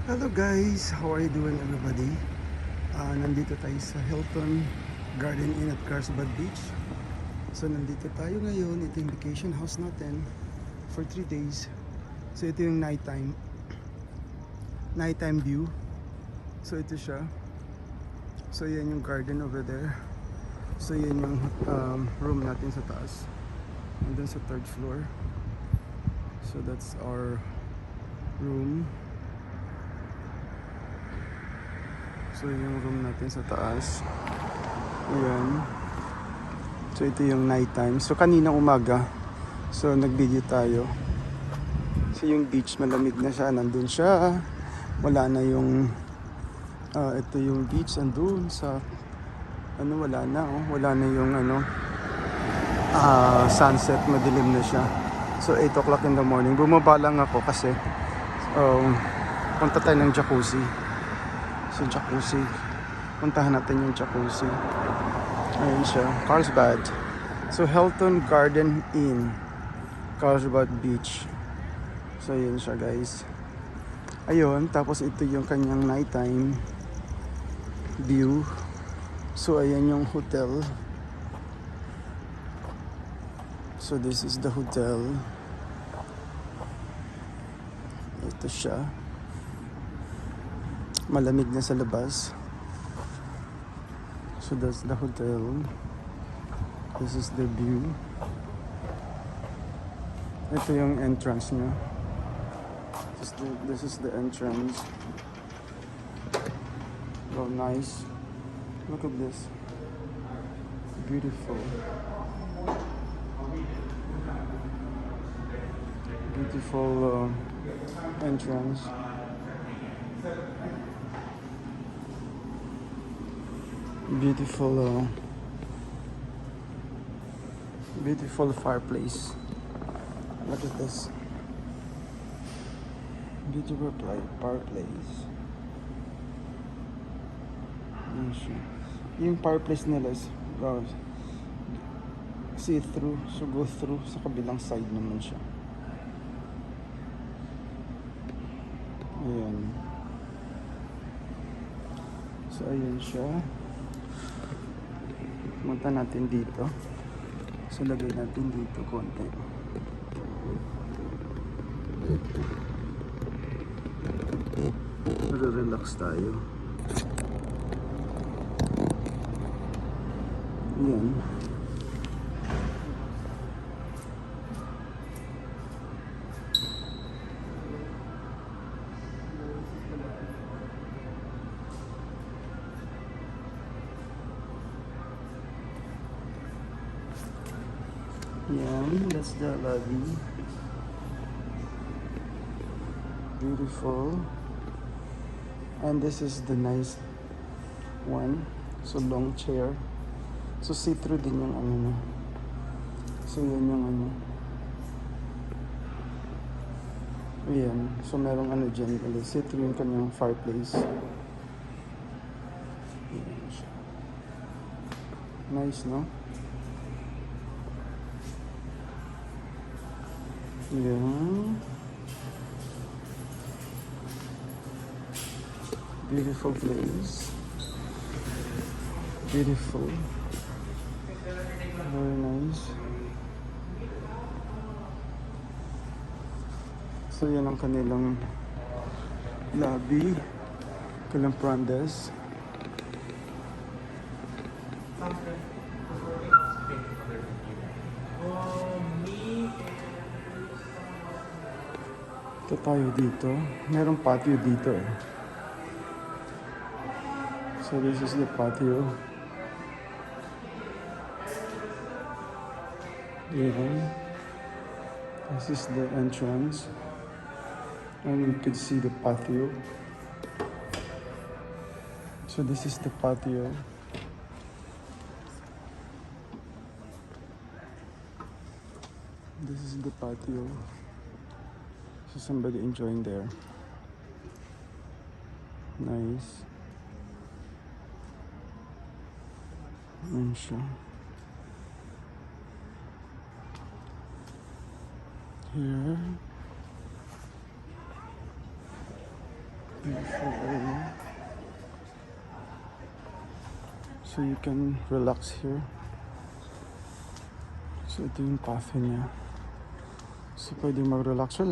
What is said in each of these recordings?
Hello guys, how are you doing everybody? Nandito tayo sa Hilton Garden Inn at Carlsbad Beach. So nandito tayo ngayon, ito yung vacation house natin for 3 days. So ito yung nighttime view. So ito siya. So yan yung garden over there. So yan yung room natin sa taas. And then sa third floor. So that's our room. So yung room natin sa taas. Ayan. So ito yung nighttime. So kanina umaga. So nag-video tayo. So yung beach malamig na siya. Nandun siya. Wala na yung ito yung beach andun sa wala na oh. Wala na yung sunset, madilim na siya. So 8 o'clock in the morning. Bumaba lang ako kasi punta tayo ng jacuzzi. So jacuzzi. Puntahan natin yung jacuzzi. Ayun siya. Carlsbad. So Hilton Garden Inn. Carlsbad Beach. So ayun siya guys. Ayun. Tapos ito yung kanyang nighttime view. So ayan yung hotel. So this is the hotel. Ito siya. Malamig na sa labas. So that's the hotel. This is the view. Ito yung entrance niya. This is the entrance. Oh, nice. Look at this. Beautiful. Beautiful entrance. Beautiful fireplace. Look at this. Beautiful fireplace. Yung fireplace nila is see-through. So go through sa kabilang side naman siya. Ayan. So ayan siya. Punta natin dito. So lagay natin dito konti. Relax tayo. Ayan. Ayan, that's the lobby. Beautiful. And this is the nice one. So long chair. So see-through din yung niya. So yan yung Ayan. So merong dyan. See-through yung kanyang fireplace. Ayan siya. Nice, no? Ayan. Beautiful place. Beautiful. Very nice. So yan ang kanilang lobby. Kanilang front desk. Ito tayo dito. Merong patio dito eh. So this is the patio. Yeah. This is the entrance. And you can see the patio. So this is the patio. This is the patio. So somebody enjoying there. Nice. Ayan siya. Here. Beautiful area. So you can relax here. So ito yung cafe niya. So pwede mag-relax.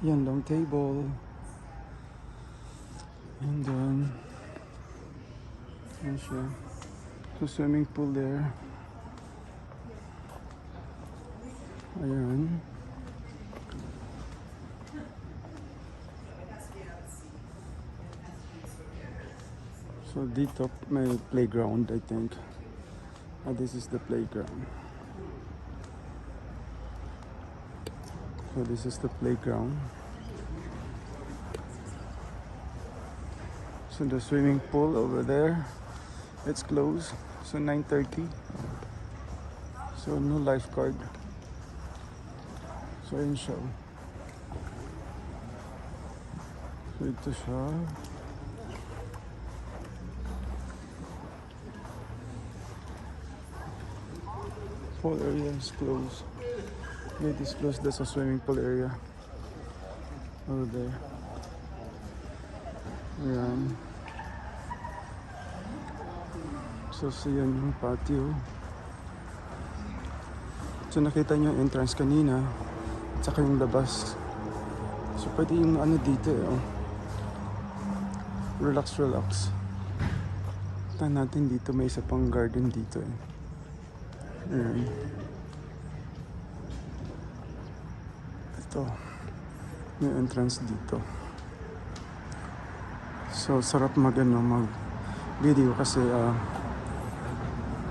Yan long table. And then, yan siya. So swimming pool there. Ayan. So dito may playground, I think. This is the playground. So this is the playground. So the swimming pool over there, it's closed. So 9:30. So no lifeguard. So yun siya. So ito siya. Pool area is closed. Gate is closed. That's a swimming pool area over there. Ayan. So yan yung patio. So nakita nyo yung entrance kanina at saka yung labas. So pwede yung ano dito relax. Tignan natin dito, may isa pang garden dito Ayan. Ito may entrance dito. So sarap mag video kasi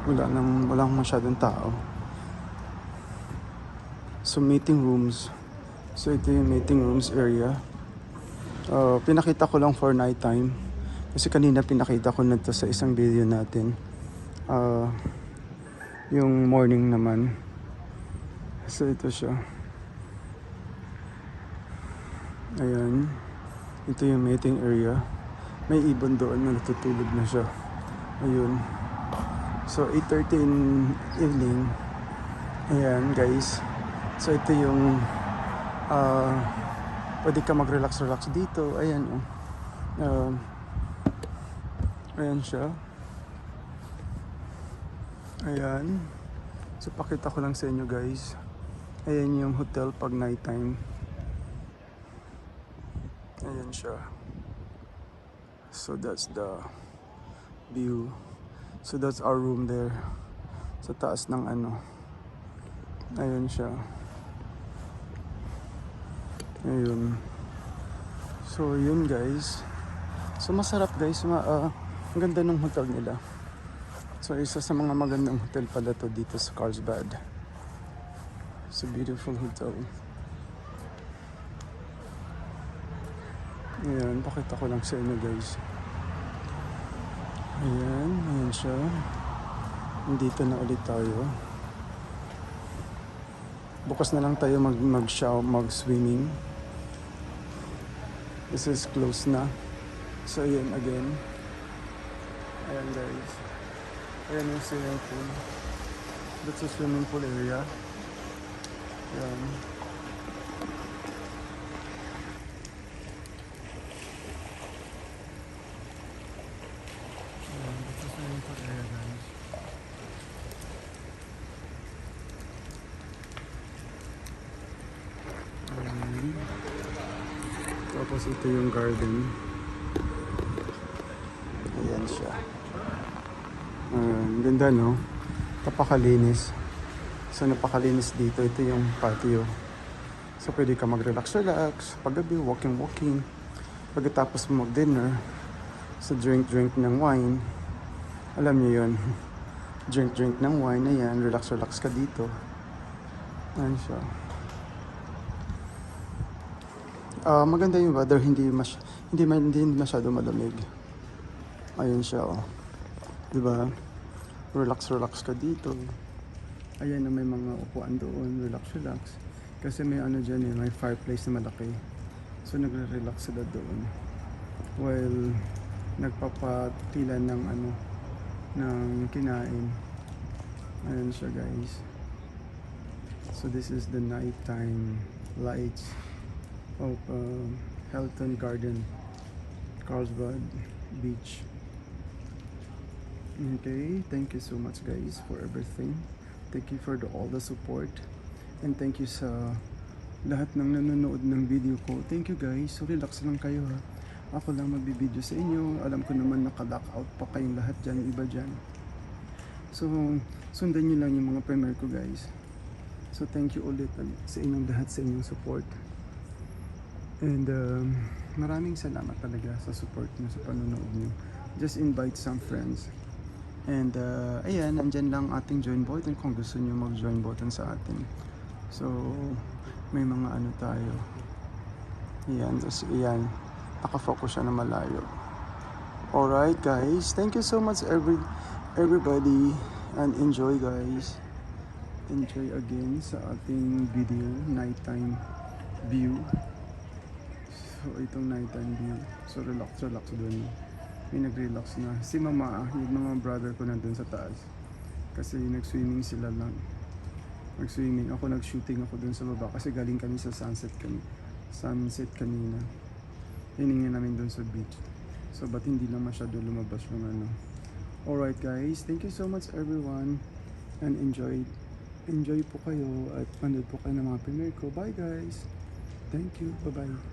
walang masyadong tao. So meeting rooms. So ito yung meeting rooms area. Pinakita ko lang for night time kasi kanina pinakita ko na to sa isang video natin. Yung morning naman. So ito siya. Ayan. Ito yung meeting area. May ibon doon na natutulog na siya. Ayun. So 8:30 in evening. Ayan guys. So ito yung pwede ka mag-relax dito. Ayan ayan siya. Ayan. So pakita ko lang sa inyo guys. Ayan yung hotel pag night time. Ayan siya. So that's the view. So that's our room there. Sa taas ng Ayan siya. Ayun. So yun guys. So masarap guys. Ang ganda ng hotel nila. So isa sa mga magandang hotel pala to dito sa Carlsbad. It's a beautiful hotel. Ayan, pakita ko lang sa inyo guys. Ayan siya. Nandito na ulit tayo. Bukas na lang tayo mag-swimming. This is close na. So ayan again. Ayan guys. Ayan yung swimming pool. That's a swimming pool area. Ayan. Ayan, that's a swimming pool area guys. Ayan. Tapos ito yung garden. Ayan siya. Ganda no? Napakalinis. So napakalinis dito. Ito yung patio. So pwede ka mag-relax paggabi, walking. Pagkatapos mo mag-dinner, so drink ng wine. Alam niyo yun. Drink ng wine. Ayan, relax ka dito. Ayan siya. Maganda yung weather, hindi masyado malamig. Ayun siya Diba? Relax ka dito. Ayan na may mga upuan doon, relax. Kasi may dyan may fireplace na malaki. So nagre-relax sila doon. While nagpapatila ng kinain. Ayan siya guys. So this is the nighttime lights of Hilton Garden, Carlsbad Beach. Okay, thank you so much guys for everything. Thank you for all the support. And thank you sa lahat ng nanonood ng video ko. Thank you guys. So relax lang kayo ha. Ako lang magbibideo sa inyo. Alam ko naman naka-lockout pa kayong lahat dyan, iba dyan. So, sundan nyo lang yung mga premiere ko guys. So thank you ulit sa inyong lahat sa inyong support. And maraming salamat talaga sa support nyo, sa panonood nyo. Just invite some friends. And ayan, nandyan lang ating join button kung gusto nyo mag-join button sa atin. So, may mga ano tayo. Ayan, tapos ayan, nakafocus siya na malayo. Alright guys, thank you so much everybody. And enjoy guys. Enjoy again sa ating video, nighttime view. So, itong nighttime view. So, relax doon. May nag-relax na. Si mama, yung mga brother ko nandun sa taas. Kasi nag-swimming sila lang. Nag-swimming. Ako nag-shooting ako dun sa baba. Kasi galing kami sa sunset kanina. Hiningin namin dun sa beach. So, ba't hindi lang masyado lumabas yung ano. Alright guys, thank you so much everyone. And enjoy po kayo. At manood po kayo ng mga premiere ko. Bye guys. Thank you. Bye-bye.